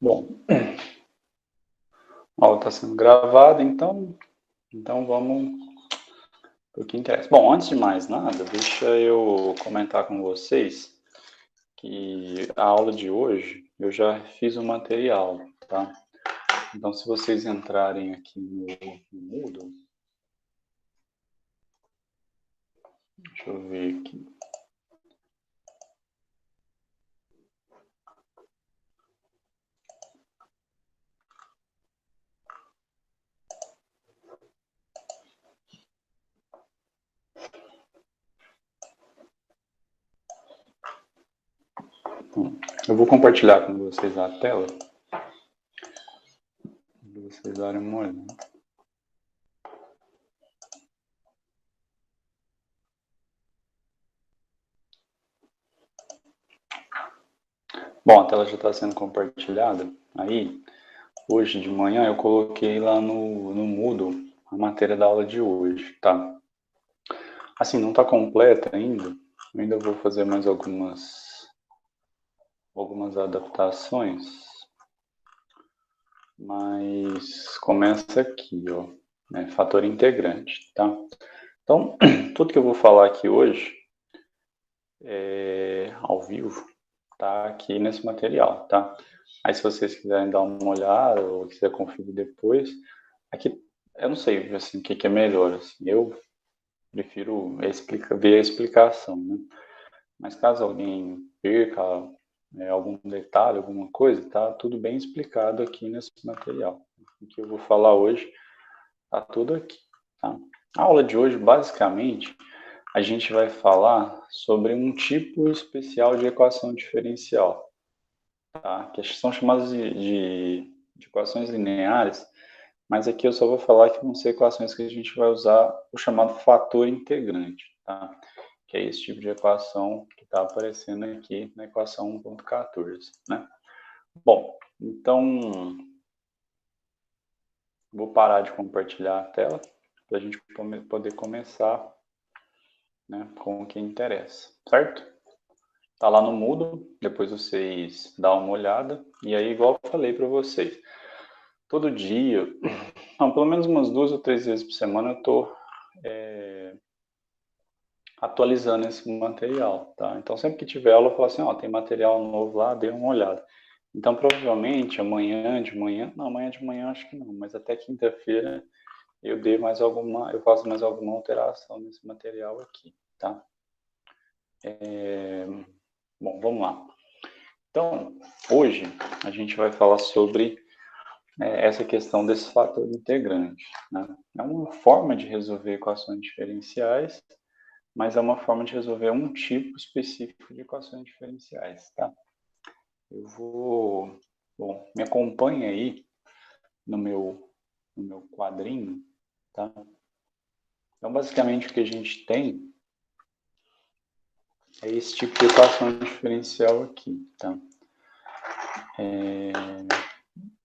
Bom, a aula está sendo gravada, então vamos para o que interessa. Bom, antes de mais nada, deixa eu comentar com vocês que a aula de hoje eu já fiz o material, tá? Então, se vocês entrarem aqui no Moodle, deixa eu ver aqui. Eu vou compartilhar com vocês a tela, para vocês darem uma olhada. Bom, a tela já está sendo compartilhada. Aí, hoje de manhã eu coloquei lá no Moodle a matéria da aula de hoje, tá? Assim, não está completa ainda. Eu ainda vou fazer mais algumas adaptações. Mas começa aqui, ó, né, fator integrante, tá? Então, tudo que eu vou falar aqui hoje é ao vivo, tá aqui nesse material, tá? Aí se vocês quiserem dar uma olhada ou quiser conferir depois, aqui eu não sei assim, o que é melhor, assim, eu prefiro ver a explicação, né? Mas caso alguém perca algum detalhe, alguma coisa, tá tudo bem explicado aqui nesse material. O que eu vou falar hoje tá tudo aqui, tá? A aula de hoje, basicamente, a gente vai falar sobre um tipo especial de equação diferencial, tá? Que são chamadas de equações lineares, mas aqui eu só vou falar que vão ser equações que a gente vai usar o chamado fator integrante, tá? Que é esse tipo de equação que está aparecendo aqui na equação 1.14, né? Bom, então vou parar de compartilhar a tela para a gente poder começar, né, com o que interessa, certo? Tá lá no Moodle, depois vocês dão uma olhada, e aí igual eu falei para vocês, todo dia, não, pelo menos umas 2 ou 3 vezes por semana eu estou atualizando esse material, tá? Então sempre que tiver aula eu falo assim, ó, tem material novo lá, dê uma olhada. Então provavelmente amanhã de manhã acho que não, mas até quinta-feira eu faço mais alguma alteração nesse material aqui, tá? Bom, vamos lá. Então, hoje a gente vai falar sobre essa questão desse fator integrante, né? É uma forma de resolver equações diferenciais, mas é uma forma de resolver um tipo específico de equações diferenciais, tá? Bom, me acompanha aí no meu quadrinho, tá? Então, basicamente, o que a gente tem é esse tipo de equação diferencial aqui, tá?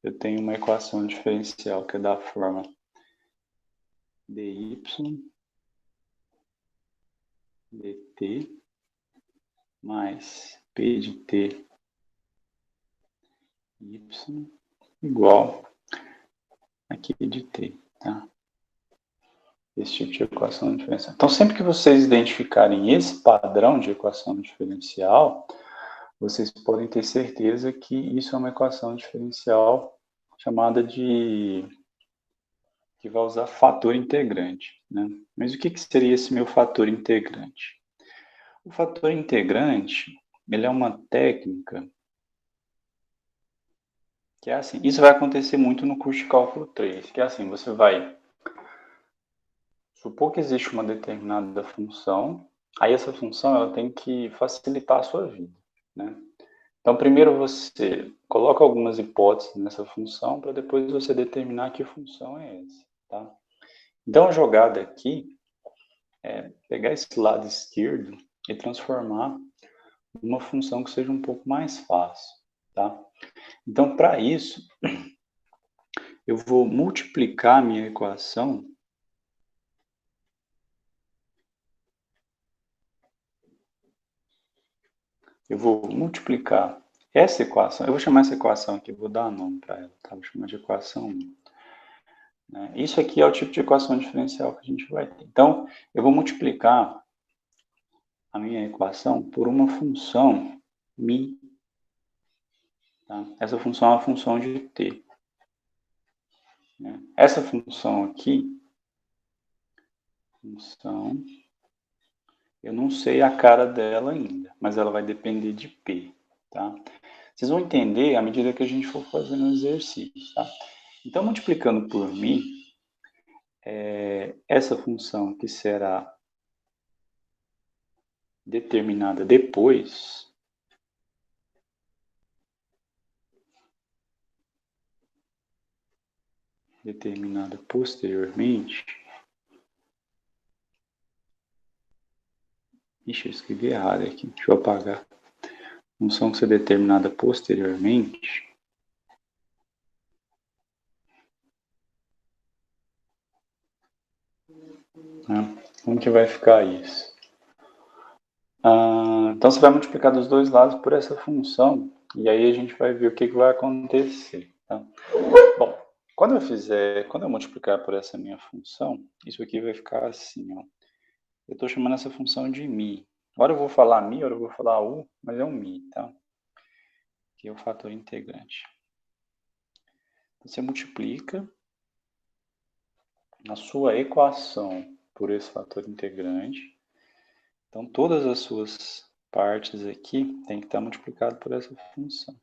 Eu tenho uma equação diferencial que é da forma dy dt mais p de t y igual aqui de t, tá? Esse tipo de equação diferencial. Então, sempre que vocês identificarem esse padrão de equação diferencial, vocês podem ter certeza que isso é uma equação diferencial chamada de que vai usar fator integrante, né? Mas o que seria esse meu fator integrante? O fator integrante, ele é uma técnica que é assim, isso vai acontecer muito no curso de cálculo 3, que é assim, você vai supor que existe uma determinada função, aí essa função ela tem que facilitar a sua vida, né? Então, primeiro você coloca algumas hipóteses nessa função para depois você determinar que função é essa, tá? Então, a jogada aqui é pegar esse lado esquerdo e transformar numa função que seja um pouco mais fácil, tá? Então, para isso, eu vou multiplicar a minha equação Essa equação, eu vou chamar essa equação aqui, vou dar nome para ela, tá? Vou chamar de equação 1. Né? Isso aqui é o tipo de equação diferencial que a gente vai ter. Então, eu vou multiplicar a minha equação por uma função mi. Tá? Essa função é uma função de t. Né? Essa função aqui, eu não sei a cara dela ainda, mas ela vai depender de p. Tá? Vocês vão entender à medida que a gente for fazendo o exercício. Tá? Então, multiplicando por mi, essa função que será determinada depois, determinada posteriormente. Ixi, eu escrevi errado aqui. Deixa eu apagar. Função que ser determinada posteriormente. Né? Como que vai ficar isso? Então, você vai multiplicar dos dois lados por essa função. E aí a gente vai ver o que vai acontecer. Tá? Bom, quando eu multiplicar por essa minha função, isso aqui vai ficar assim, ó. Eu estou chamando essa função de mi. Agora eu vou falar mi, agora eu vou falar u, mas é um mi, tá? Que é o fator integrante. Você multiplica a sua equação por esse fator integrante. Então, todas as suas partes aqui tem que estar multiplicado por essa função.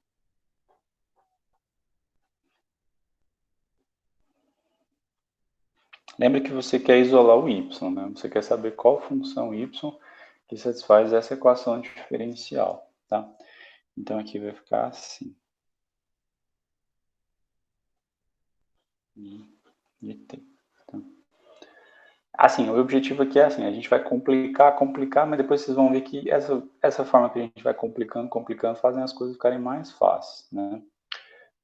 Lembra que você quer isolar o y, né? Você quer saber qual função y que satisfaz essa equação diferencial, tá? Então, aqui vai ficar assim. E t. Tá? Assim, o objetivo aqui é assim, a gente vai complicar, mas depois vocês vão ver que essa forma que a gente vai complicando, fazem as coisas ficarem mais fáceis, né?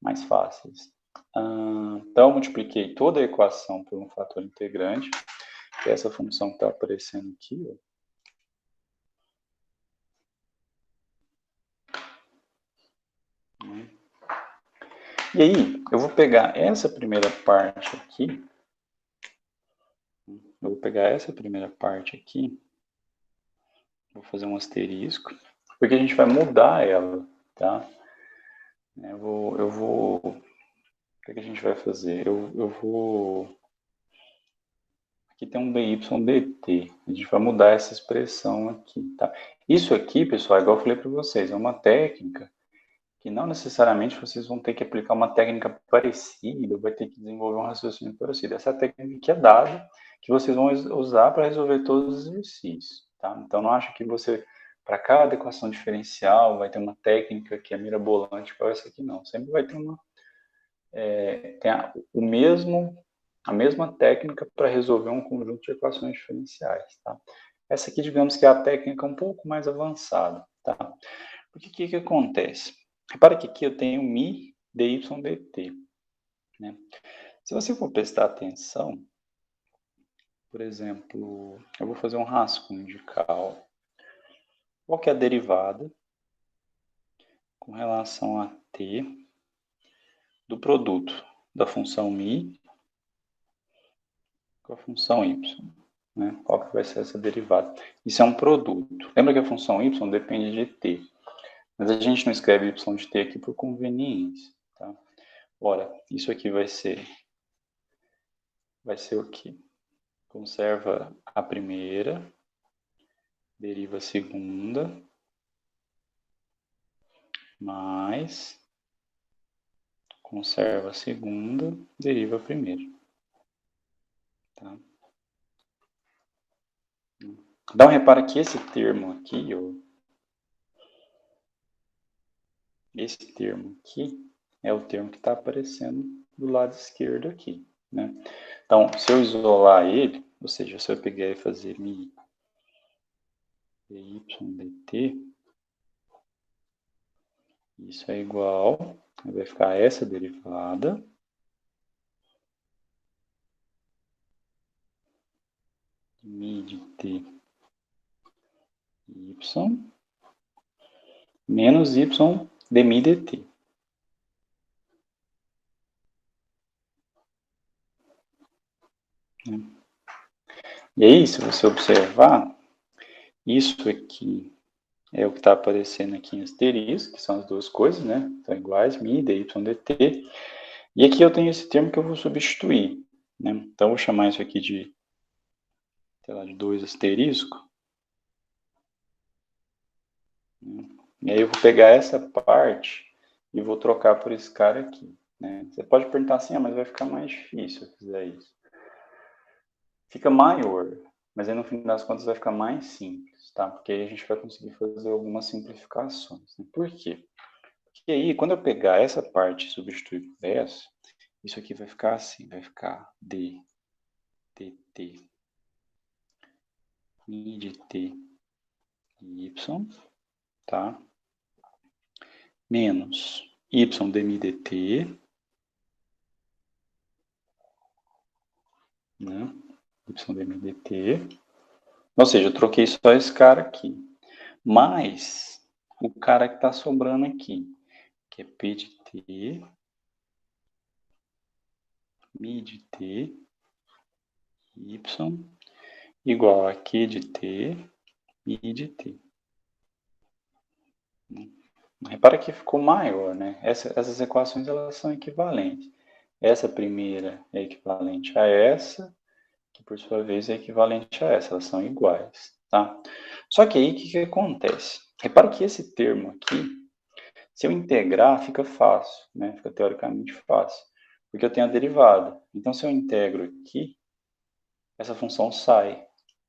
Mais fáceis. Então, eu multipliquei toda a equação por um fator integrante, que é essa função que está aparecendo aqui, ó. E aí, eu vou pegar essa primeira parte aqui, vou fazer um asterisco, porque a gente vai mudar ela, tá? O que a gente vai fazer? Eu vou... Aqui tem um dt. A gente vai mudar essa expressão aqui, tá? Isso aqui, pessoal, igual eu falei para vocês, é uma técnica que não necessariamente vocês vão ter que aplicar uma técnica parecida, vai ter que desenvolver um raciocínio parecido. Essa técnica que é dada, que vocês vão usar para resolver todos os exercícios, tá? Então, não acho que você, para cada equação diferencial, vai ter uma técnica que é mirabolante para essa aqui, não. Sempre vai ter a mesma técnica para resolver um conjunto de equações diferenciais, tá? Essa aqui, digamos que é a técnica um pouco mais avançada, tá? Porque o que acontece? Repara que aqui eu tenho mi dy dt, né? Se você for prestar atenção, por exemplo, eu vou fazer um rascunho de cálculo. Qual que é a derivada com relação a t do produto da função mi com a função y? Né? Qual que vai ser essa derivada? Isso é um produto. Lembra que a função y depende de t. Mas a gente não escreve y de t aqui por conveniência. Tá? Ora, isso aqui vai ser o quê? Conserva a primeira, deriva a segunda, mais conserva a segunda, deriva a primeira. Tá? Então, repara que esse termo aqui, esse termo aqui, é o termo que está aparecendo do lado esquerdo aqui. Né? Então, se eu isolar ele, ou seja, se eu pegar e fazer mi dy dt, isso é igual, vai ficar essa derivada, mi de t y, menos y dmi dt. E aí, se você observar, isso aqui é o que está aparecendo aqui em asterisco, que são as duas coisas, né? Estão iguais, mi, dy, dt. E aqui eu tenho esse termo que eu vou substituir, né? Então, eu vou chamar isso aqui de, sei lá, de 2 asterisco. E aí eu vou pegar essa parte e vou trocar por esse cara aqui, né? Você pode perguntar assim, mas vai ficar mais difícil se eu fizer isso. Fica maior, mas aí no fim das contas vai ficar mais simples, tá? Porque aí a gente vai conseguir fazer algumas simplificações, né? Por quê? Porque aí, quando eu pegar essa parte e substituir por essa, isso aqui vai ficar assim, vai ficar d, dt, mi de t, y, tá? Menos y dmi dt, né? Y dmi dt. Ou seja, eu troquei só esse cara aqui. Mais o cara que está sobrando aqui, que é p de t, mi de t, y, igual a q de t, mi de t. Repara que ficou maior, né? Essas equações elas são equivalentes. Essa primeira é equivalente a essa, que por sua vez é equivalente a essa, elas são iguais, tá? Só que aí o que acontece? Repara que esse termo aqui, se eu integrar, fica fácil, né? Fica teoricamente fácil, porque eu tenho a derivada. Então, se eu integro aqui, essa função sai,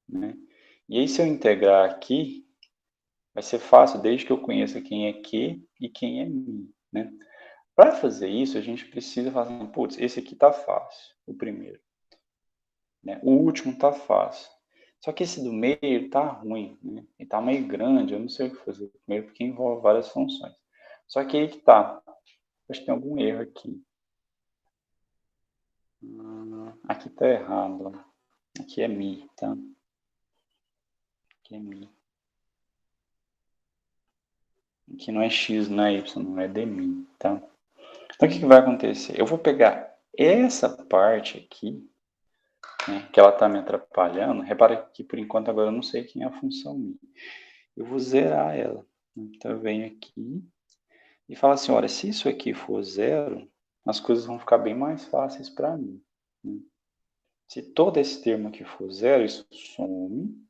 né? E aí, se eu integrar aqui, vai ser fácil desde que eu conheça quem é Q e quem é Mi, né? Para fazer isso, a gente precisa fazer, putz, esse aqui tá fácil, o primeiro. Né? O último tá fácil. Só que esse do meio tá ruim, né? Ele tá meio grande, eu não sei o que fazer com ele, porque envolve várias funções. Só que aí que tá. Acho que tem algum erro aqui. Aqui tá errado. Aqui é Mi, tá? Aqui é Mi. Aqui não é X, não é Y, não é dmi, tá? Então, o que vai acontecer? Eu vou pegar essa parte aqui, né, que ela está me atrapalhando. Repara que, por enquanto, agora eu não sei quem é a função mi. Eu vou zerar ela. Então, eu venho aqui e falo assim, olha, se isso aqui for zero, as coisas vão ficar bem mais fáceis para mim. Né? Se todo esse termo aqui for zero, isso some.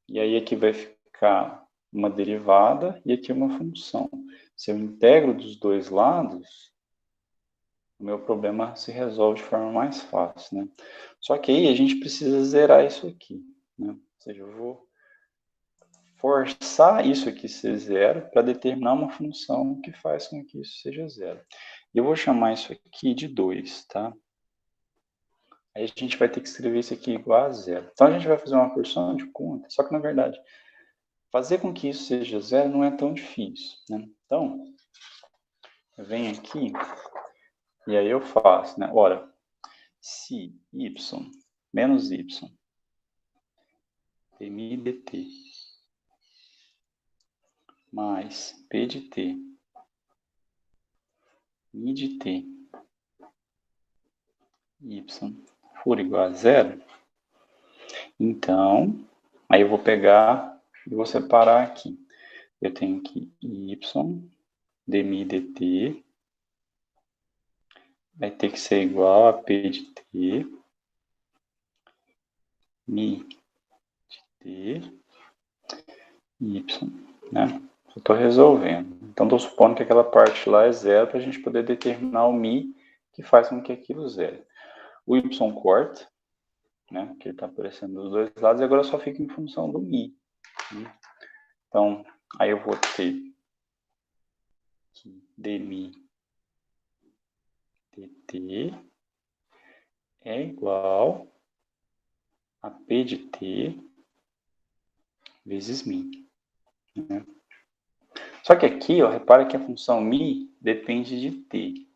E aí aqui vai ficar uma derivada e aqui uma função. Se eu integro dos dois lados, o meu problema se resolve de forma mais fácil, né? Só que aí a gente precisa zerar isso aqui, né? Ou seja, eu vou forçar isso aqui ser zero para determinar uma função que faz com que isso seja zero. E eu vou chamar isso aqui de 2, tá? Aí a gente vai ter que escrever isso aqui igual a zero. Então a gente vai fazer uma porção de conta, só que na verdade, fazer com que isso seja zero não é tão difícil, né? Então, eu venho aqui e aí eu faço, né? Ora, se y menos y dmi dt mais p de t mi de t y for igual a zero, então, aí eu vou pegar e vou separar aqui. Eu tenho aqui y dmi dt vai ter que ser igual a p de t mi de t y, né? Eu estou resolvendo. Então, estou supondo que aquela parte lá é zero para a gente poder determinar o mi que faz com que aquilo zero. O y corta, né? Que ele está aparecendo dos dois lados e agora só fica em função do mi. Né? Então, aí eu vou ter que dmi dt é igual a p de t vezes mi. Né? Só que aqui, ó, repara que a função mi depende de t.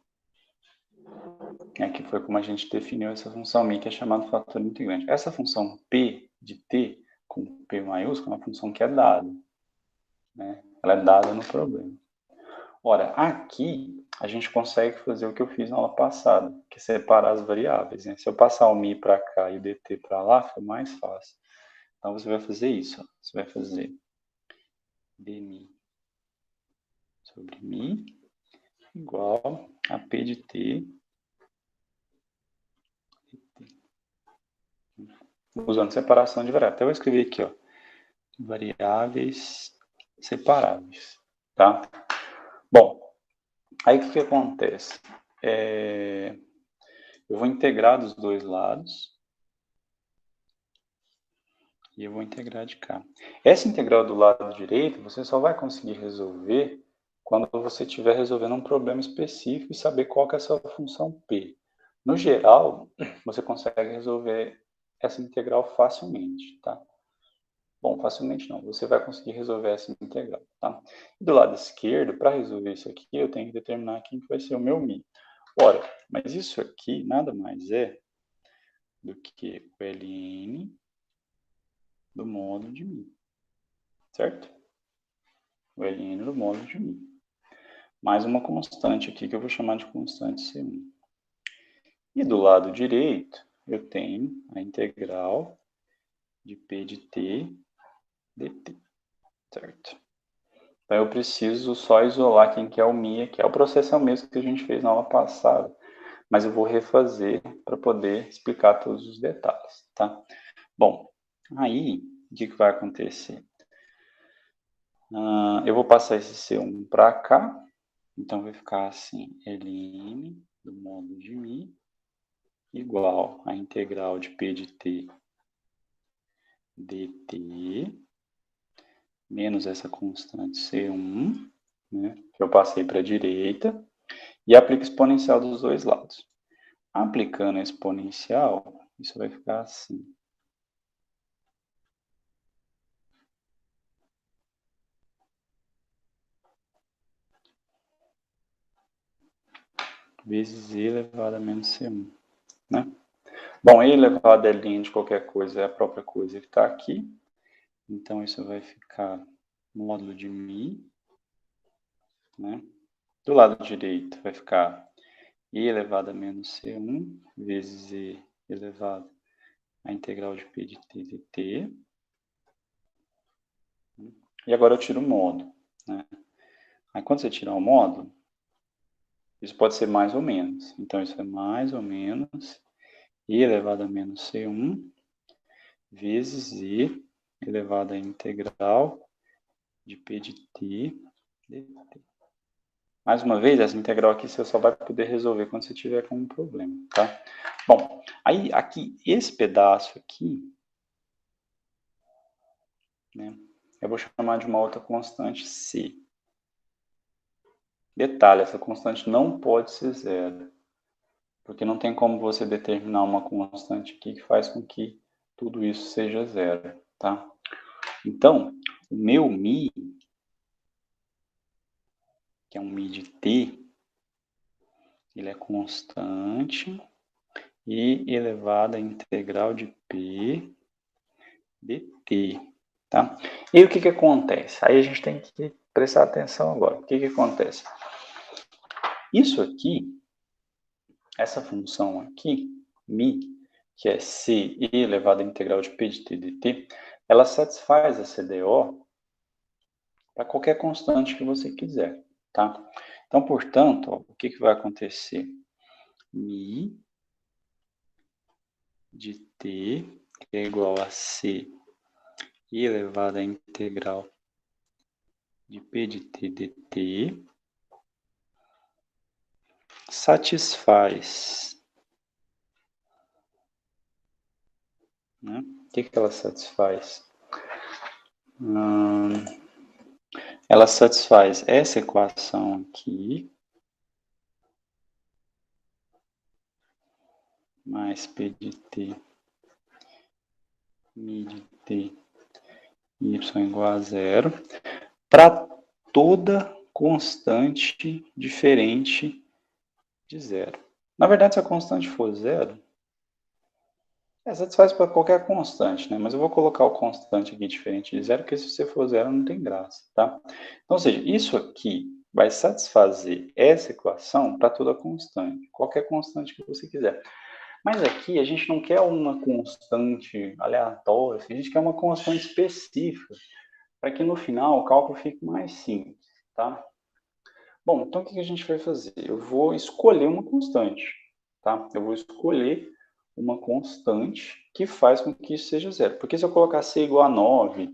Que foi como a gente definiu essa função mi, que é chamada fator integrante. Essa função p de t, com p maiúsculo, é uma função que é dada. Né? Ela é dada no problema. Ora, aqui a gente consegue fazer o que eu fiz na aula passada, que é separar as variáveis, né? Se eu passar o mi para cá e o dt para lá, fica mais fácil. Então, você vai fazer isso, ó. Você vai fazer dmi sobre mi igual a p de t, usando separação de variáveis. Até eu vou escrever aqui, ó, variáveis separáveis, tá? Bom, aí o que acontece? Eu vou integrar dos dois lados e eu vou integrar de cá. Essa integral do lado direito, você só vai conseguir resolver quando você estiver resolvendo um problema específico e saber qual que é a sua função P. No geral, você consegue resolver essa integral facilmente, tá? Bom, facilmente não, você vai conseguir resolver essa integral, tá? E do lado esquerdo, para resolver isso aqui, eu tenho que determinar quem que vai ser o meu mi. Ora, mas isso aqui nada mais é do que o ln do módulo de mi, certo? O ln do módulo de mi. Mais uma constante aqui que eu vou chamar de constante C1. E do lado direito, eu tenho a integral de P de t dt, certo? Então eu preciso só isolar quem que é o mi aqui. O processo é o mesmo que a gente fez na aula passada, mas eu vou refazer para poder explicar todos os detalhes, tá? Bom, aí o que vai acontecer? Eu vou passar esse C1 para cá, então vai ficar assim, ln do módulo de mi igual a integral de P de t dt menos essa constante C1, né, que eu passei para a direita, e aplico exponencial dos dois lados. Aplicando a exponencial, isso vai ficar assim. Vezes e elevado a menos C1, né? Bom, e elevado a L de qualquer coisa é a própria coisa que está aqui. Então, isso vai ficar módulo de mi, né? Do lado direito vai ficar e elevado a menos C1 vezes e elevado a integral de P de t dt. E agora eu tiro o módulo, né? Aí quando você tirar o módulo, isso pode ser mais ou menos. Então, isso é mais ou menos e elevado a menos C1 vezes e elevado à integral de P de t dt. Mais uma vez, essa integral aqui você só vai poder resolver quando você tiver com um problema, tá? Bom, aí aqui, esse pedaço aqui, né, eu vou chamar de uma outra constante C. Detalhe, essa constante não pode ser zero, porque não tem como você determinar uma constante aqui que faz com que tudo isso seja zero, tá? Então, o meu mi, que é um mi de t, ele é constante e elevado à integral de p dt, tá? E o que acontece? Aí a gente tem que prestar atenção agora. O que acontece? Isso aqui, essa função aqui, mi, que é c elevado à integral de p de t dt, ela satisfaz a CDO para qualquer constante que você quiser, tá? Então, portanto, ó, o que vai acontecer? Mi de t, que é igual a c elevado à integral de p de t dt, satisfaz, né? O que ela satisfaz? Ela satisfaz essa equação aqui, mais p de t, mi de t, y igual a zero, para toda constante diferente de zero. Na verdade, se a constante for zero, satisfaz para qualquer constante, né? Mas eu vou colocar o constante aqui diferente de zero, porque se você for zero não tem graça, tá? Então, ou seja, isso aqui vai satisfazer essa equação para toda constante, qualquer constante que você quiser. Mas aqui a gente não quer uma constante aleatória, a gente quer uma constante específica, para que no final o cálculo fique mais simples, tá? Bom, então o que a gente vai fazer? Eu vou escolher uma constante, tá? Eu vou escolher uma constante que faz com que isso seja zero. Porque se eu colocar c igual a 9,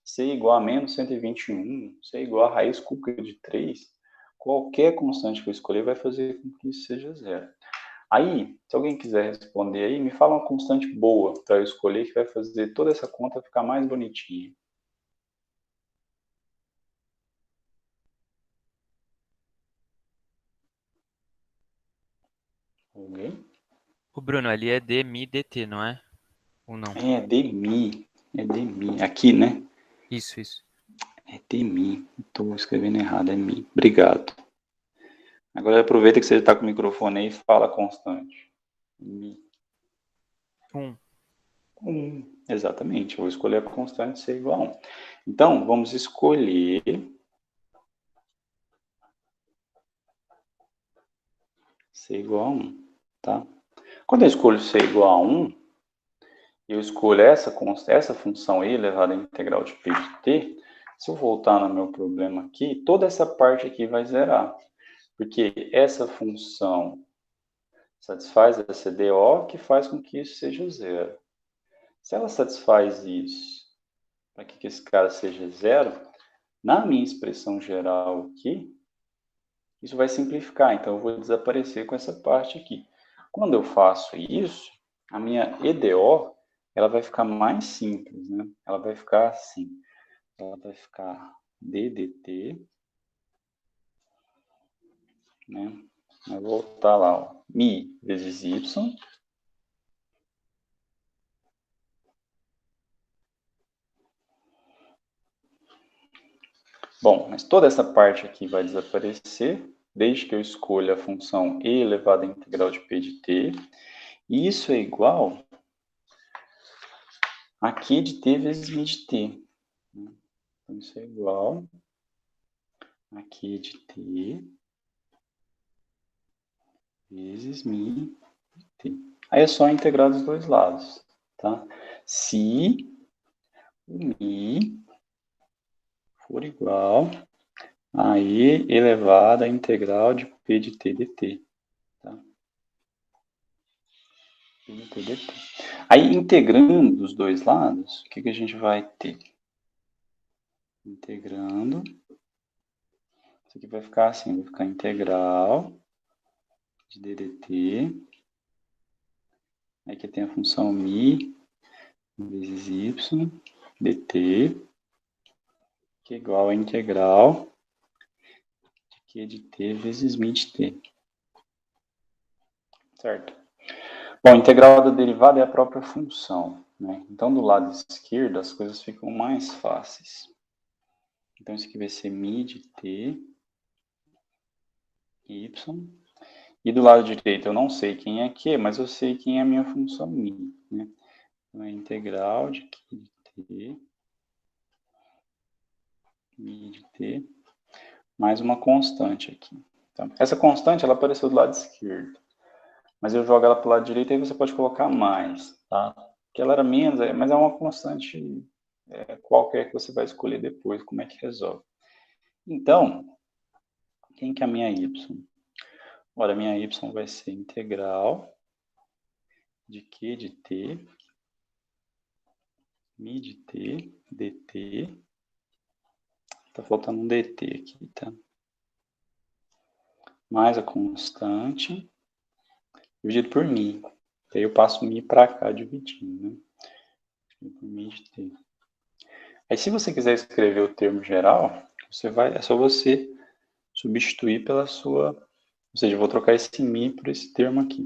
c igual a menos 121, c igual a raiz cúbica de 3, qualquer constante que eu escolher vai fazer com que isso seja zero. Aí, se alguém quiser responder aí, me fala uma constante boa para eu escolher que vai fazer toda essa conta ficar mais bonitinha. Alguém? O Bruno, ali é d, mi, dt, não é? Ou não? É demi. É demi. Aqui, né? Isso. É demi. Estou escrevendo errado, é mi. Obrigado. Agora aproveita que você está com o microfone aí e fala constante. Mi. 1. 1. Exatamente. Eu vou escolher a constante c igual a 1. Então, vamos escolher c igual a 1. Tá? Quando eu escolho c igual a 1, eu escolho essa função e elevada à integral de p de t. Se eu voltar no meu problema aqui, toda essa parte aqui vai zerar. Porque essa função satisfaz essa DO, que faz com que isso seja zero. Se ela satisfaz isso, para que esse cara seja zero, na minha expressão geral aqui, isso vai simplificar. Então, eu vou desaparecer com essa parte aqui. Quando eu faço isso, a minha EDO, ela vai ficar mais simples, né? Ela vai ficar assim. Ela vai ficar DDT, né? Vai voltar lá, ó. Mi vezes Y. Bom, mas toda essa parte aqui vai desaparecer, desde que eu escolha a função e elevada à integral de p de t. E isso é igual a q de t vezes mi de t. Então, isso é igual a q de t vezes mi de t. Aí é só integrar dos dois lados, tá? Se o mi for igual a e elevado à integral de p de t dt. Tá? P de t dt. Aí, integrando dos dois lados, o que a gente vai ter? Integrando. Isso aqui vai ficar assim, vai ficar integral de ddt. Aí aqui tem a função mi vezes y dt, que é igual a integral de q de t vezes mi de t. Certo? Bom, a integral da derivada é a própria função, né? Então, do lado esquerdo, as coisas ficam mais fáceis. Então, isso aqui vai ser mi de t, y. E do lado direito, eu não sei quem é q, mas eu sei quem é a minha função mi, né? Então, é integral de q de t, mi de t, mais uma constante aqui. Então, essa constante, ela apareceu do lado esquerdo. Mas eu jogo ela para o lado direito, aí você pode colocar mais, tá? Que ela era menos, mas é uma constante qualquer que você vai escolher depois, como é que resolve. Então, quem que é a minha y? Ora, a minha y vai ser integral de q de t, mi de t, dt. Tá faltando um dt aqui, tá? Mais a constante, dividido por mi. Aí eu passo mi para cá dividindo, né? Por mi de t. Aí se você quiser escrever o termo geral, é só você substituir pela sua, ou seja, eu vou trocar esse mi por esse termo aqui.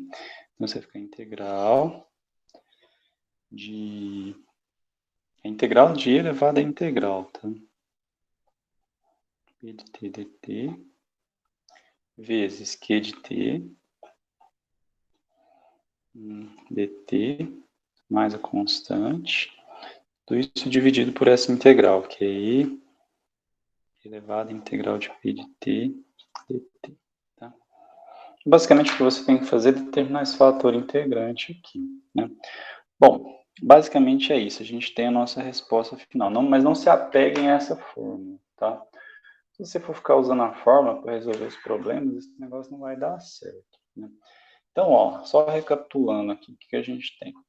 Então você fica integral de elevado à integral, tá? P de t dt vezes q de t dt mais a constante, tudo isso dividido por essa integral, que aí elevado à integral de P de T dt. Tá? Basicamente, o que você tem que fazer é determinar esse fator integrante aqui, né? Bom, basicamente é isso. A gente tem a nossa resposta final. Mas não se apeguem a essa fórmula, tá? Se você for ficar usando a fórmula para resolver os problemas, esse negócio não vai dar certo, né? Então, ó, só recapitulando aqui, o que a gente tem? Vou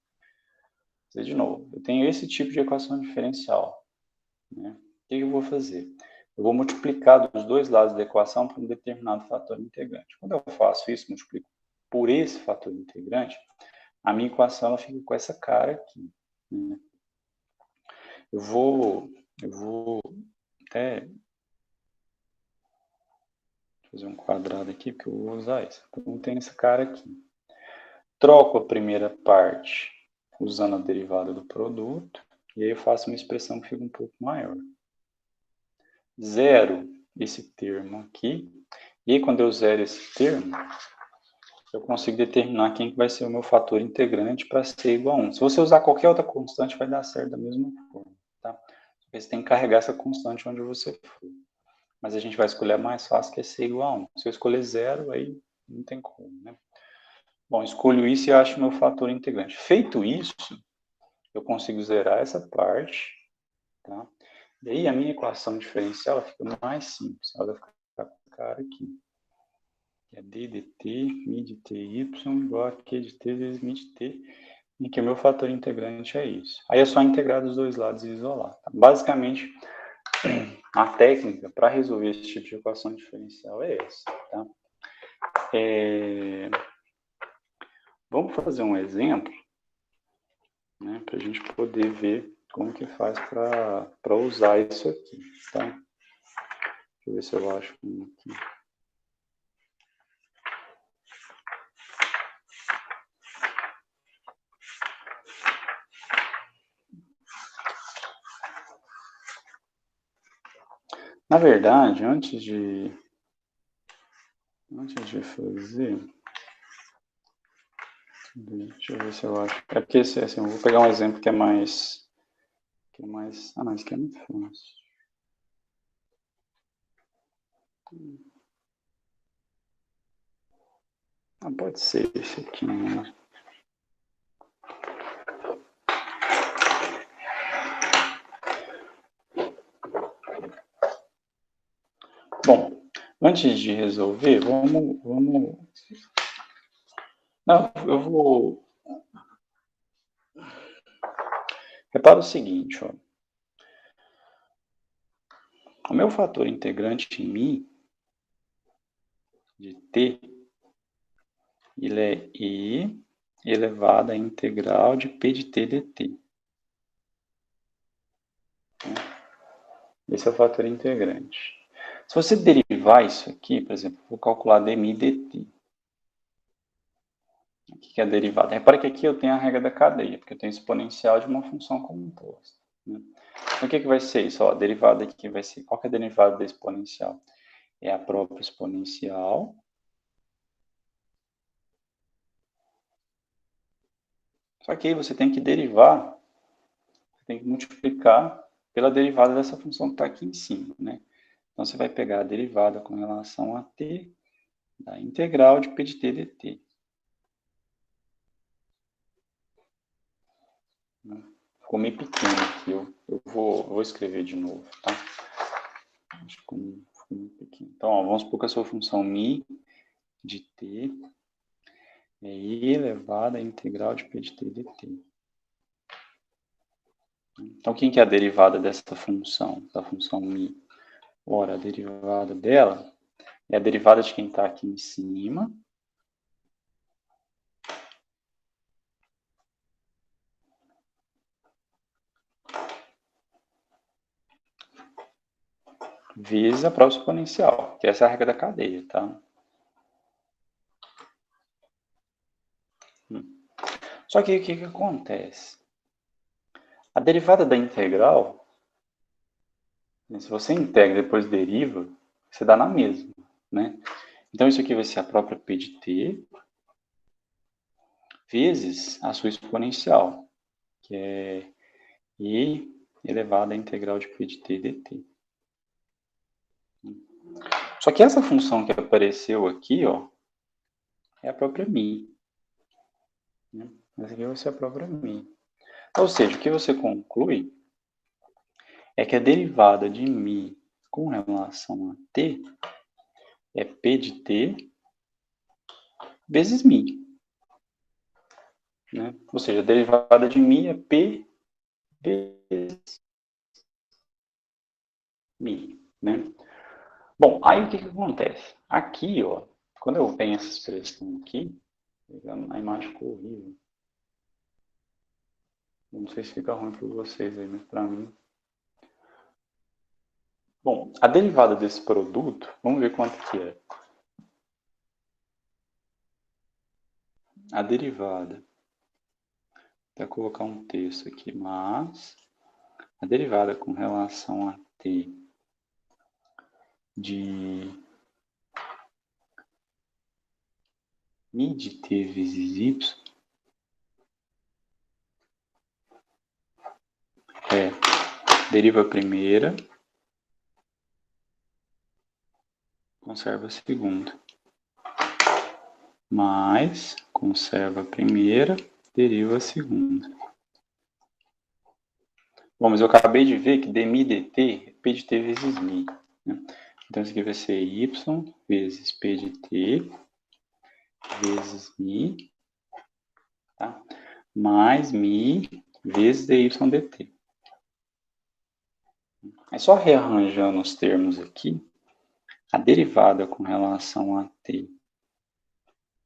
dizer de novo, eu tenho esse tipo de equação diferencial, né? O que eu vou fazer? Eu vou multiplicar dos dois lados da equação por um determinado fator integrante. Quando eu faço isso, multiplico por esse fator integrante, a minha equação ela fica com essa cara aqui, né? Eu vou até fazer um quadrado aqui, porque eu vou usar isso. Então, tem essa cara aqui. Troco a primeira parte usando a derivada do produto, e aí eu faço uma expressão que fica um pouco maior. Zero esse termo aqui, e aí quando eu zero esse termo, eu consigo determinar quem vai ser o meu fator integrante para ser igual a 1. Se você usar qualquer outra constante, vai dar certo da mesma forma, tá? Você tem que carregar essa constante onde você for. Mas a gente vai escolher a mais fácil, que é ser igual a 1. Se eu escolher zero, aí não tem como, né? Bom, escolho isso e acho meu fator integrante. Feito isso, eu consigo zerar essa parte, tá? E aí a minha equação diferencial fica mais simples. Ela vai ficar com esse cara aqui. Que é d de t, mi de ty igual a q de t vezes mi de t, em que o meu fator integrante é isso. Aí é só integrar dos dois lados e isolar. Tá? Basicamente, a técnica para resolver esse tipo de equação diferencial é essa. Tá? Vamos fazer um exemplo, né, para a gente poder ver como que faz para usar isso aqui. Tá? Deixa eu ver se eu acho um aqui. Na verdade, antes de fazer, deixa eu ver se eu acho. É porque assim, eu vou pegar um exemplo que é mais. Ah, não, isso aqui é muito fácil. Ah, pode ser esse aqui, né? Bom, antes de resolver, vamos. Não, eu vou. Repara o seguinte, ó. O meu fator integrante em mi de t, ele é e elevado à integral de p de t dt. Esse é o fator integrante. Se você derivar isso aqui, por exemplo, vou calcular dmi dt. O que é a derivada? Repare que aqui eu tenho a regra da cadeia, porque eu tenho exponencial de uma função composta. Né? Então, o que vai ser isso? Ó, a derivada aqui vai ser... Qual que é a derivada da exponencial? É a própria exponencial. Só que aí você tem que derivar, você tem que multiplicar pela derivada dessa função que está aqui em cima. Né? Então, você vai pegar a derivada com relação a t da integral de p de t dt. Ficou meio pequeno aqui, eu vou escrever de novo, tá? Acho que ficou meio pequeno. Então, ó, vamos supor que a sua função mi de t é e elevado à integral de p de t dt. Então, quem que é a derivada dessa função, da função mi? Ora, a derivada dela é a derivada de quem está aqui em cima, vezes a própria exponencial, que essa é a regra da cadeia, tá? Só que o que acontece? A derivada da integral, se você integra e depois deriva, você dá na mesma, né? Então, isso aqui vai ser a própria p de t vezes a sua exponencial, que é e elevado à integral de p de t dt. Só que essa função que apareceu aqui, ó, é a própria mi. Né? Essa aqui vai ser a própria mi. Ou seja, o que você conclui é que a derivada de mi com relação a t é p de t vezes mi. Né? Ou seja, a derivada de mi é p vezes mi. Né? Bom, aí o que acontece? Aqui, ó, quando eu tenho essa expressão aqui, a imagem ficou horrível. Não sei se fica ruim para vocês aí, mas para mim. Bom, a derivada desse produto, vamos ver quanto que é. A derivada, vou colocar um texto aqui, mas a derivada com relação a t de mi de t vezes y é deriva a primeira, conserva a segunda, mais conserva a primeira, deriva a segunda. Bom, mas eu acabei de ver que dmi dt é p de t vezes mi. Né? Então, isso aqui vai ser y vezes p de t vezes mi, tá? Mais mi vezes dy dt. É só rearranjando os termos aqui, a derivada com relação a t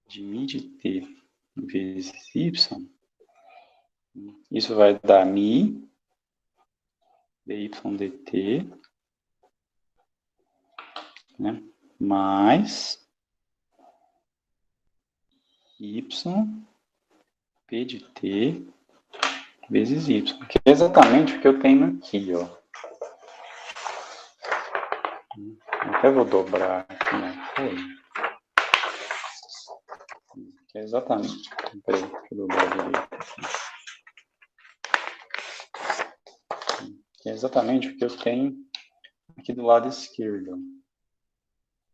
de mi de t vezes y, isso vai dar mi dy dt, né? Mais y p de t vezes y, que é exatamente o que eu tenho aqui, ó. Até vou dobrar aqui na folha. Que é exatamente. Peraí, deixa eu dobrar direito aqui. Que é exatamente o que eu tenho aqui do lado esquerdo.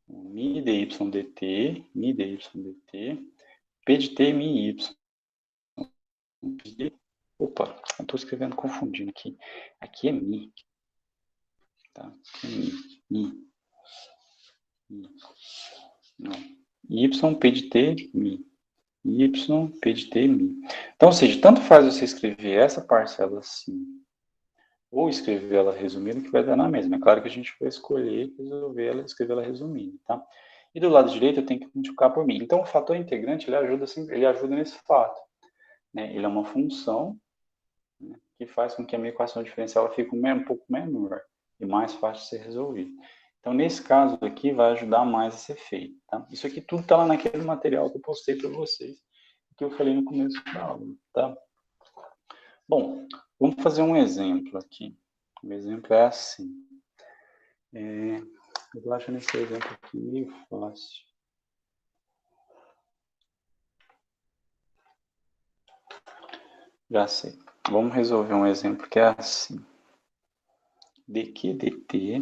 Mi dy dt, mi dy dt, p de t, mi y. Opa, eu estou escrevendo confundindo aqui. Aqui é mi. Tá? Aqui é mi. Não. Y, p de t, mi. Y, p de t, mi. Então, ou seja, tanto faz você escrever essa parcela assim, ou escrever ela resumida, que vai dar na mesma. É claro que a gente vai escolher resolver ela, escrever ela resumida, tá? E do lado direito eu tenho que multiplicar por mi. Então, o fator integrante, ele ajuda nesse fato. Né? Ele é uma função, né, que faz com que a minha equação diferencial fique um pouco menor e mais fácil de ser resolvida. Então, nesse caso aqui, vai ajudar mais esse efeito. Tá? Isso aqui tudo está lá naquele material que eu postei para vocês, que eu falei no começo da aula. Tá? Bom, vamos fazer um exemplo aqui. O exemplo é assim. Eu estou achando esse exemplo aqui meio fácil. Já sei. Vamos resolver um exemplo que é assim. dq dt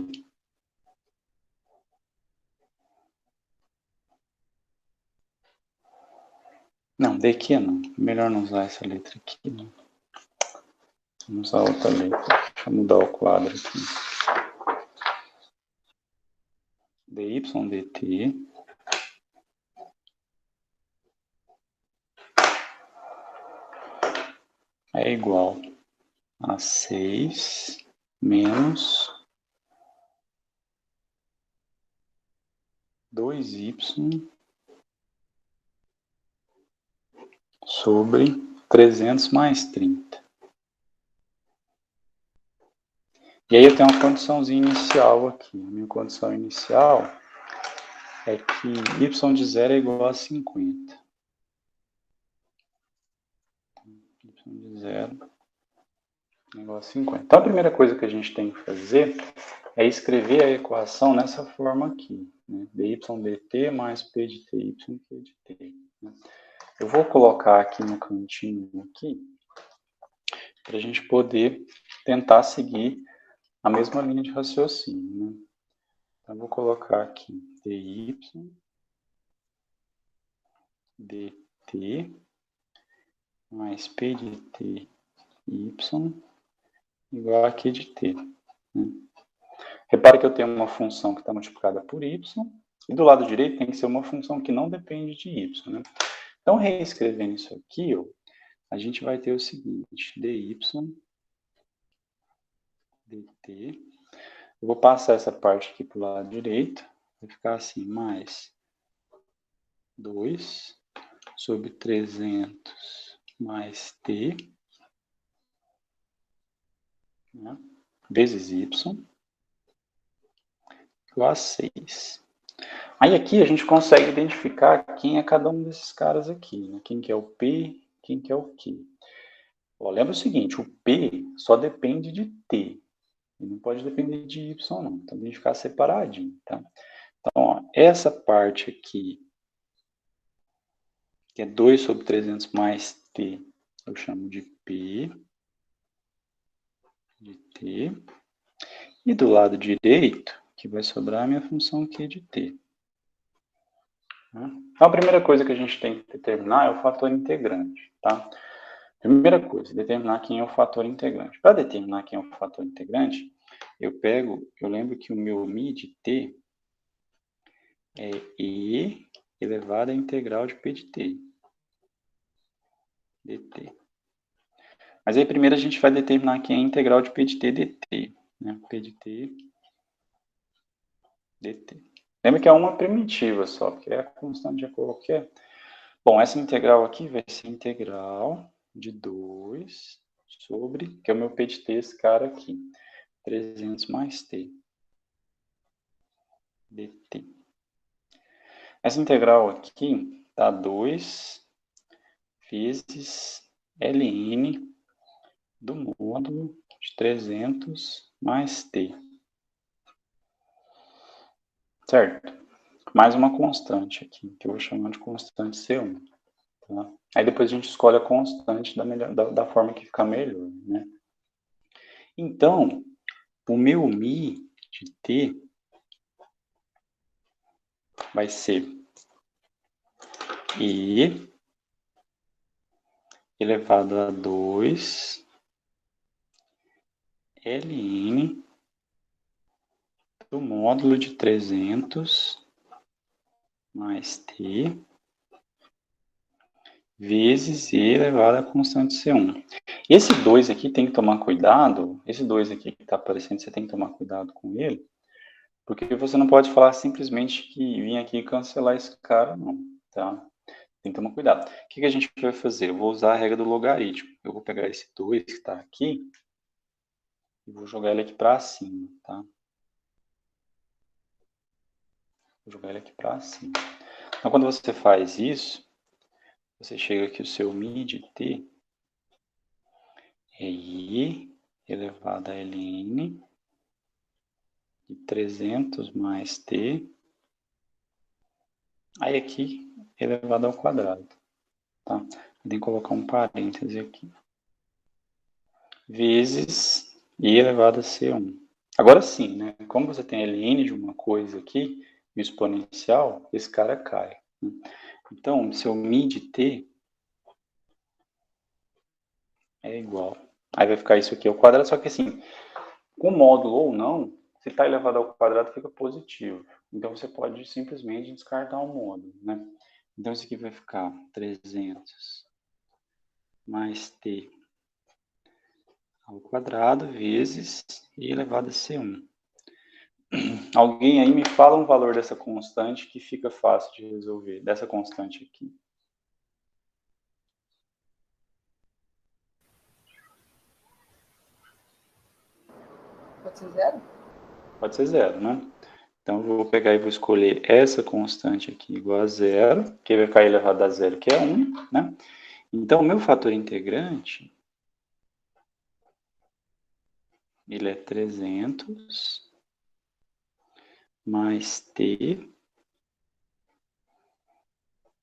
não, dq não. Melhor não usar essa letra aqui. Não. Vamos usar outra letra. Deixa eu mudar o quadro aqui. dy dt é igual a 6 menos 2y sobre 300 mais 30. E aí eu tenho uma condiçãozinha inicial aqui. A minha condição inicial é que y de 0 é igual a 50. Y de 0 é igual a 50. Então a primeira coisa que a gente tem que fazer é escrever a equação nessa forma aqui. Né? dy dt mais p de ty, p de t. Né? Eu vou colocar aqui no cantinho aqui, para a gente poder tentar seguir a mesma linha de raciocínio. Né? Então, eu vou colocar aqui dy dt mais p de t y igual a q de t. Né? Repare que eu tenho uma função que está multiplicada por y, e do lado direito tem que ser uma função que não depende de y. Né? Então, reescrevendo isso aqui, ó, a gente vai ter o seguinte, dy dt. Eu vou passar essa parte aqui para o lado direito, vai ficar assim, mais 2 sobre 300 mais t, né, vezes y, igual a 6. Aí aqui a gente consegue identificar quem é cada um desses caras aqui, né? Quem que é o P, quem que é o Q. Ó, lembra o seguinte, o P só depende de T, ele não pode depender de Y não, então tem que ficar separadinho, tá? Então, ó, essa parte aqui, que é 2 sobre 300 mais T, eu chamo de P de T, e do lado direito, que vai sobrar a minha função Q de T. Então, a primeira coisa que a gente tem que determinar é o fator integrante, tá? Primeira coisa, determinar quem é o fator integrante. Para determinar quem é o fator integrante, eu lembro que o meu μ de t é e elevado à integral de p de t, dt. Mas aí primeiro a gente vai determinar quem é a integral de p de t dt, né? P de t dt. Lembra que é uma primitiva só, porque a constante é qualquer. Bom, essa integral aqui vai ser integral de 2 sobre, que é o meu p de t, esse cara aqui, 300 mais t dt. Essa integral aqui dá 2 vezes ln do módulo de 300 mais t. Certo? Mais uma constante aqui, que eu vou chamar de constante C1. Tá? Aí depois a gente escolhe a constante da forma que ficar melhor, né? Então, o meu μ de t vai ser e elevado a 2 ln do módulo de 300 mais t vezes e elevado à constante C1. Esse 2 aqui tem que tomar cuidado, esse 2 aqui que está aparecendo, você tem que tomar cuidado com ele, porque você não pode falar simplesmente que vim aqui e cancelar esse cara, não, tá? Tem que tomar cuidado. O que a gente vai fazer? Eu vou usar a regra do logaritmo. Eu vou pegar esse 2 que está aqui e vou jogar ele aqui para cima, tá? Vou jogar ele aqui para cima. Então, quando você faz isso, você chega aqui, o seu μ de t é i elevado a ln de 300 mais t, aí aqui elevado ao quadrado, tá? Tem que colocar um parêntese aqui. Vezes i elevado a c1. Agora sim, né? Como você tem ln de uma coisa aqui, o exponencial, esse cara cai. Né? Então, seu μ de t é igual. Aí vai ficar isso aqui ao quadrado, só que assim, com módulo ou não, se está elevado ao quadrado, fica positivo. Então, você pode simplesmente descartar o módulo, né? Então, isso aqui vai ficar 300 mais t ao quadrado vezes i elevado a c1. Alguém aí me fala um valor dessa constante que fica fácil de resolver, dessa constante aqui. Pode ser 0? Pode ser 0, né? Então, eu vou pegar e vou escolher essa constante aqui igual a 0, que vai ficar elevado a 0, que é 1, né? Então, o meu fator integrante, ele é 300 mais t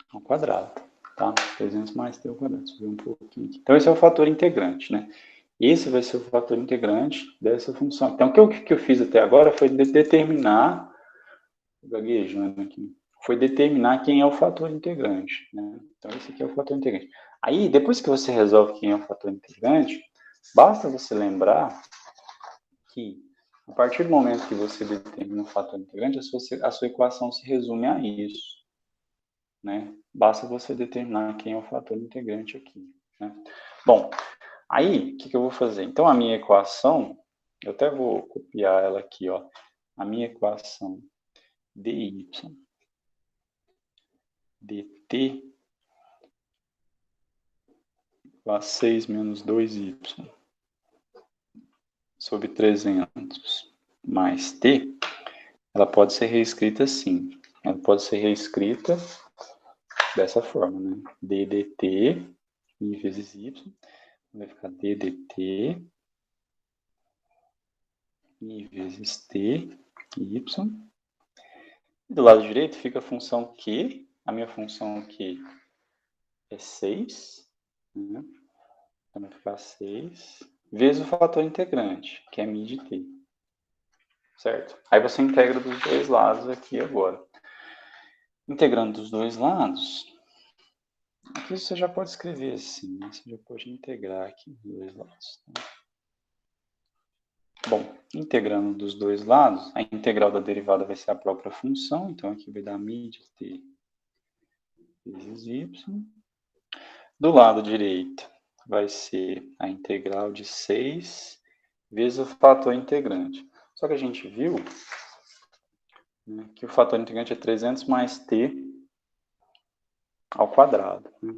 ao quadrado, tá? 300 mais t ao quadrado, subir um pouquinho aqui. Então, esse é o fator integrante, né? Esse vai ser o fator integrante dessa função. Então, o que eu fiz até agora foi determinar gaguejando aqui. Foi determinar quem é o fator integrante, né? Então, esse aqui é o fator integrante. Aí, depois que você resolve quem é o fator integrante, basta você lembrar que, a partir do momento que você determina o fator integrante, a sua equação se resume a isso, né? Basta você determinar quem é o fator integrante aqui, né? Bom, aí, o que eu vou fazer? Então, a minha equação, eu até vou copiar ela aqui, ó. A minha equação dy dt igual a 6 menos 2y sobre 300 mais t, ela pode ser reescrita assim. Ela pode ser reescrita dessa forma, né? d dt i vezes y vai ficar d dt i vezes t y. E do lado direito fica a função q, a minha função q é 6, né? Então vai ficar 6 vezes o fator integrante, que é μ de t. Certo? Aí você integra dos dois lados aqui agora. Integrando dos dois lados, aqui você já pode escrever assim, né? Você já pode integrar aqui dos dois lados. Tá? Bom, integrando dos dois lados, a integral da derivada vai ser a própria função, então aqui vai dar μ de t vezes y. Do lado direito vai ser a integral de 6 vezes o fator integrante. Só que a gente viu, né, que o fator integrante é 300 mais t ao quadrado. Né?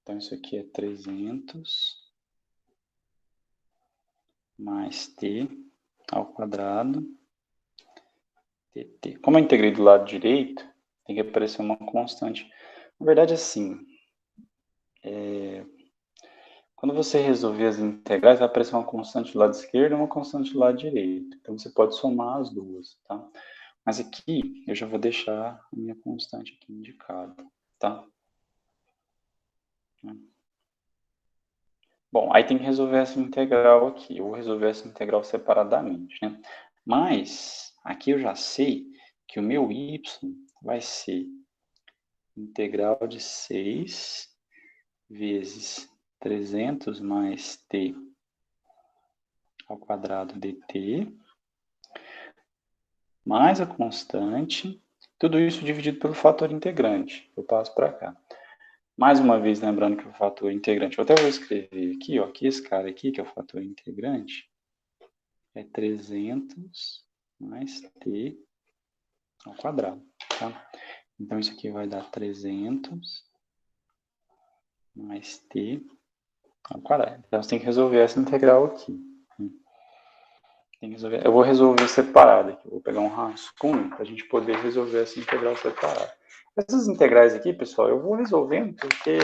Então, isso aqui é 300 mais t ao quadrado dt. Como eu integrei do lado direito, tem que aparecer uma constante. Na verdade, assim, quando você resolver as integrais, vai aparecer uma constante do lado esquerdo e uma constante do lado direito. Então, você pode somar as duas, tá? Mas aqui, eu já vou deixar a minha constante aqui indicada, tá? Bom, aí tem que resolver essa integral aqui. Eu vou resolver essa integral separadamente, né? Mas, aqui eu já sei que o meu y vai ser integral de 6 vezes 300 mais t ao quadrado dt, mais a constante, tudo isso dividido pelo fator integrante. Eu passo para cá. Mais uma vez, lembrando que o fator integrante, eu até vou escrever aqui, ó, que esse cara aqui, que é o fator integrante, é 300 mais t ao quadrado, tá? Então, isso aqui vai dar 300 mais t ao quadrado. Então, você tem que resolver essa integral aqui. Tem que resolver. Eu vou resolver separado aqui. Eu vou pegar um rascunho para a gente poder resolver essa integral separada. Essas integrais aqui, pessoal, eu vou resolvendo porque...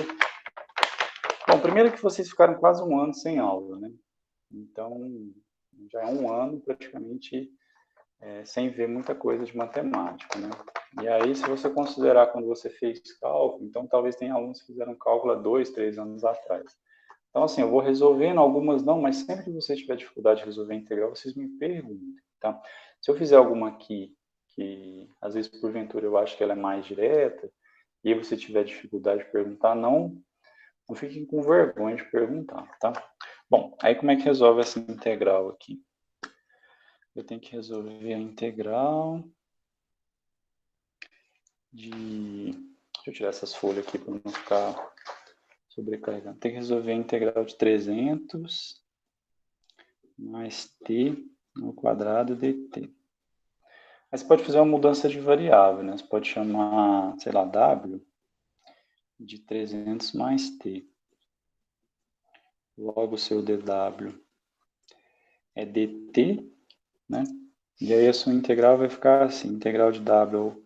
Bom, primeiro que vocês ficaram quase um ano sem aula, né? Então, já é um ano praticamente sem ver muita coisa de matemática, né? E aí, se você considerar quando você fez cálculo, então talvez tenha alunos que fizeram cálculo há 2, 3 anos atrás. Então, assim, eu vou resolvendo, algumas não, mas sempre que você tiver dificuldade de resolver a integral, vocês me perguntem, tá? Se eu fizer alguma aqui, que às vezes, porventura, eu acho que ela é mais direta, e aí você tiver dificuldade de perguntar, não fiquem com vergonha de perguntar, tá? Bom, aí como é que resolve essa integral aqui? Eu tenho que resolver a integral de... Deixa eu tirar essas folhas aqui para não ficar sobrecarregando. Tem que resolver a integral de 300 mais t ao quadrado dt. Aí você pode fazer uma mudança de variável, né? Você pode chamar, sei lá, w de 300 mais t. Logo, o seu dw é dt, né? E aí a sua integral vai ficar assim, integral de w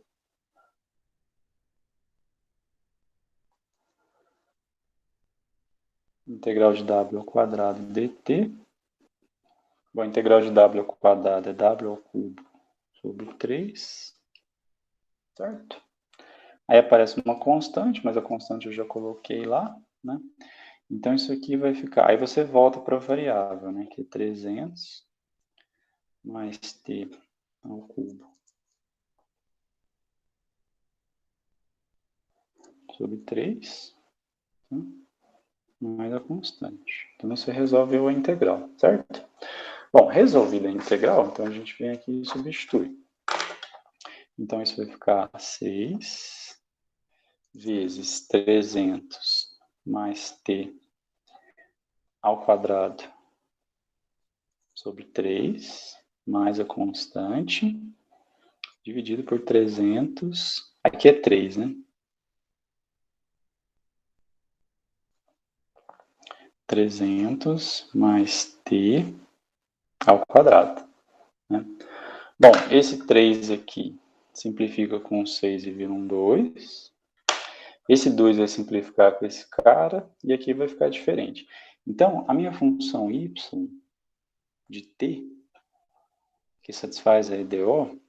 ao quadrado dt. Bom, a integral de w ao quadrado é w ao cubo sobre 3, certo? Aí aparece uma constante, mas a constante eu já coloquei lá, né? Então isso aqui vai ficar, aí você volta para a variável, né? Que é 300 mais t ao cubo sobre 3, tá? Mais a constante. Então, você resolveu a integral, certo? Bom, resolvida a integral, então a gente vem aqui e substitui. Então, isso vai ficar 6 vezes 300 mais t ao quadrado sobre 3, mais a constante, dividido por 300. Aqui é 3, né? 300 mais t ao quadrado, né? Bom, esse 3 aqui simplifica com 6 e vira um 2. Esse 2 vai simplificar com esse cara, e aqui vai ficar diferente. Então, a minha função y de t, que satisfaz a EDO,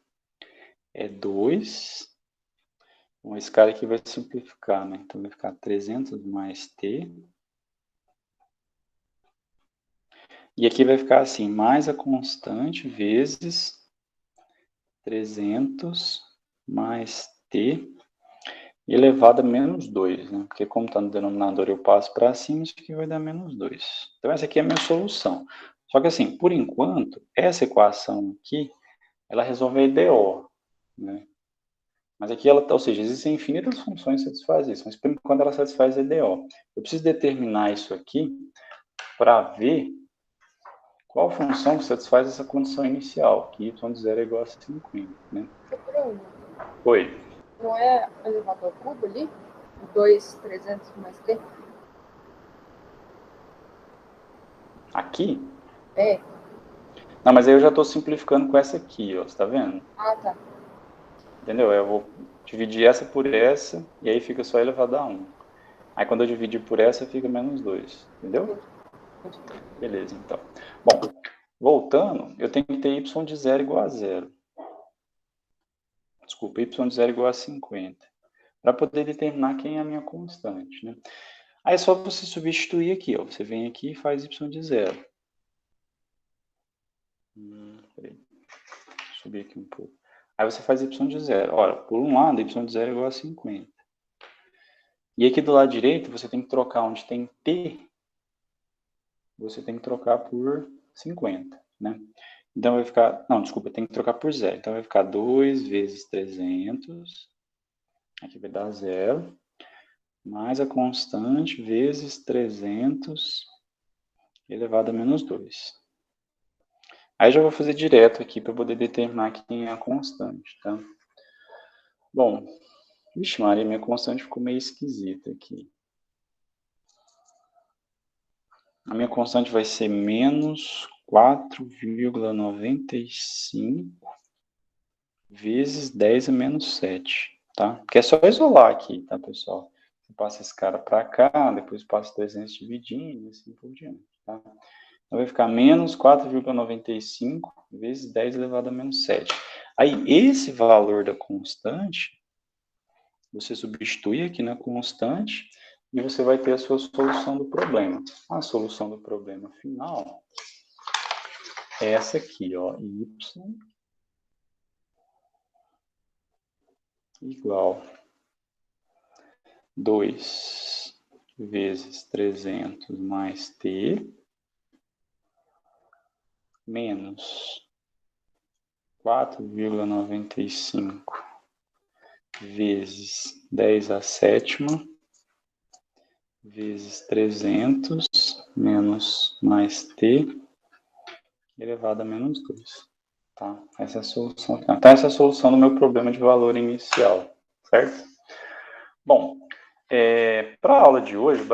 é 2. Então, esse cara aqui vai simplificar, né? Então, vai ficar 300 mais t. E aqui vai ficar assim, mais a constante vezes 300 mais t elevado a menos 2, né? Porque como está no denominador eu passo para cima, isso aqui vai dar menos 2. Então essa aqui é a minha solução. Só que assim, por enquanto, essa equação aqui, ela resolve a EDO, né? Mas aqui ela, ou seja, existem infinitas funções que satisfazem isso, mas por enquanto ela satisfaz a EDO. Eu preciso determinar isso aqui para ver qual função satisfaz essa condição inicial, que y de 0 é igual a 50, né? Bruno, Oi. não é elevado ao cubo ali? 2, 300 mais t? Aqui? É. Não, mas aí eu já estou simplificando com essa aqui, ó, você está vendo? Ah, tá. Entendeu? Eu vou dividir essa por essa, e aí fica só elevado a 1. Aí quando eu dividir por essa, fica menos 2, entendeu? Beleza, então. Bom, voltando, eu tenho que ter y de 0 igual a 0. Desculpa, y de 0 igual a 50. Para poder determinar quem é a minha constante, né? Aí é só você substituir aqui, ó. Você vem aqui e faz y de 0. Peraí. Subir aqui um pouco. Aí você faz y de 0. Ora, por um lado, y de 0 é igual a 50. E aqui do lado direito, você tem que trocar onde tem t, você tem que trocar por 50, né? Então vai ficar, não, desculpa, tem que trocar por 0. Então vai ficar 2 vezes 300, aqui vai dar 0, mais a constante vezes 300 elevado a menos 2. Aí já vou fazer direto aqui para poder determinar quem é a constante, tá? Bom, vixe Maria, minha constante ficou meio esquisita aqui. A minha constante vai ser menos 4,95 vezes 10 a menos 7, tá? Que é só isolar aqui, tá, pessoal? Você passa esse cara para cá, depois passa 300 dividindo, e assim por diante, tá? Então vai ficar menos 4,95 vezes 10 elevado a menos 7. Aí, esse valor da constante, você substitui aqui na constante e você vai ter a sua solução do problema. A solução do problema final é essa aqui, ó, y igual 2 vezes 300 mais t menos 4,95 vezes 10 a sétima vezes 300 menos mais t elevado a menos 2. Tá? Essa é a solução. Então, essa é a solução do meu problema de valor inicial, certo? Bom, para a aula de hoje,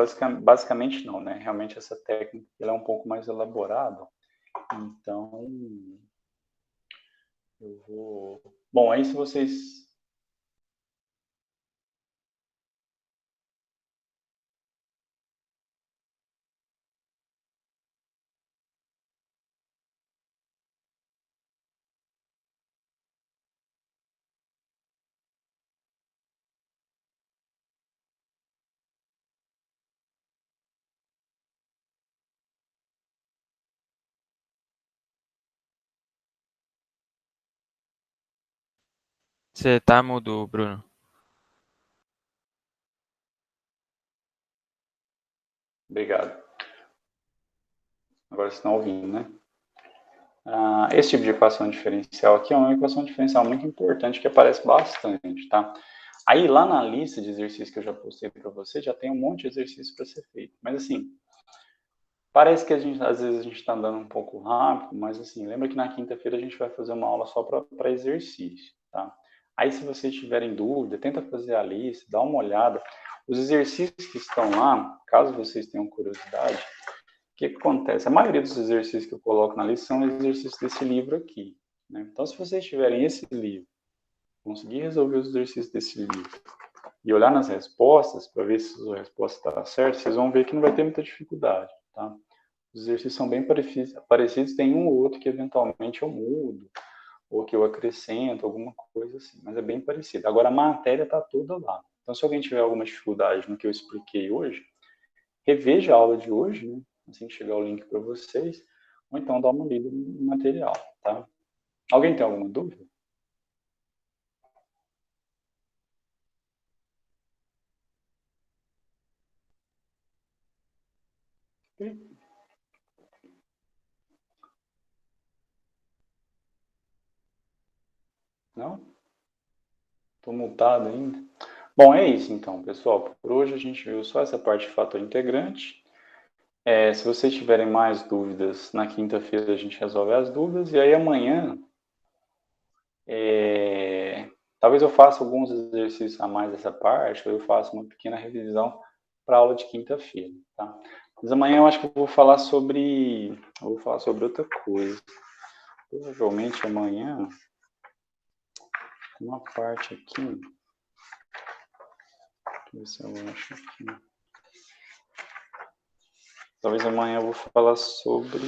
basicamente não, né? Realmente essa técnica ela é um pouco mais elaborada. Então, eu vou... Bom, aí se vocês... Você tá mudo, Bruno? Obrigado. Agora vocês estão ouvindo, né? Esse tipo de equação diferencial aqui é uma equação diferencial muito importante que aparece bastante, tá? Aí lá na lista de exercícios que eu já postei para você, já tem um monte de exercício para ser feito. Mas assim, parece que às vezes a gente está andando um pouco rápido, mas assim, lembra que na quinta-feira a gente vai fazer uma aula só para exercício, tá? Aí se vocês tiverem dúvida, tenta fazer a lista, dá uma olhada. Os exercícios que estão lá, caso vocês tenham curiosidade, o que acontece? A maioria dos exercícios que eu coloco na lista são exercícios desse livro aqui, né? Então se vocês tiverem esse livro, conseguir resolver os exercícios desse livro e olhar nas respostas para ver se a resposta está certa, vocês vão ver que não vai ter muita dificuldade, tá? Os exercícios são bem parecidos, tem um ou outro que eventualmente eu mudo, ou que eu acrescento, alguma coisa assim, mas é bem parecido. Agora, a matéria está toda lá. Então, se alguém tiver alguma dificuldade no que eu expliquei hoje, reveja a aula de hoje, né? Assim que chegar o link para vocês, ou então dá uma lida no material, tá? Alguém tem alguma dúvida? Não? Estou multado ainda. Bom, é isso então, pessoal. Por hoje a gente viu só essa parte de fator integrante. Se vocês tiverem mais dúvidas, na quinta-feira a gente resolve as dúvidas. E aí amanhã, talvez eu faça alguns exercícios a mais dessa parte, ou eu faça uma pequena revisão para a aula de quinta-feira, tá? Mas amanhã eu acho que eu vou falar sobre outra coisa. Provavelmente amanhã, uma parte aqui, deixa eu ver se eu acho aqui. Talvez amanhã eu vou falar sobre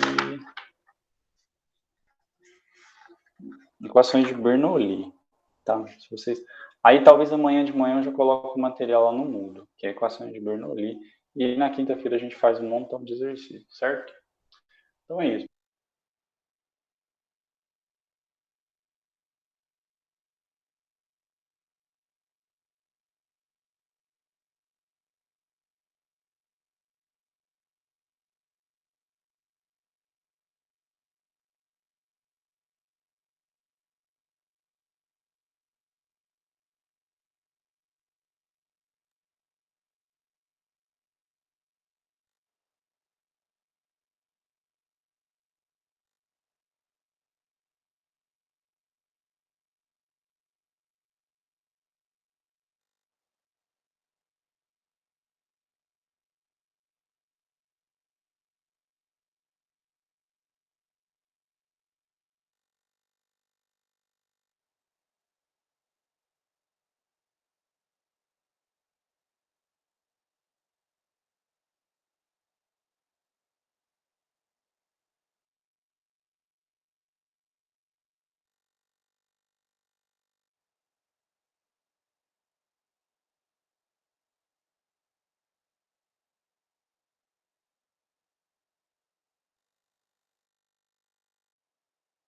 equações de Bernoulli, tá? Se vocês... Aí talvez amanhã de manhã eu já coloco o material lá no Moodle, que é equações de Bernoulli, e na quinta-feira a gente faz um montão de exercícios, certo? Então é isso.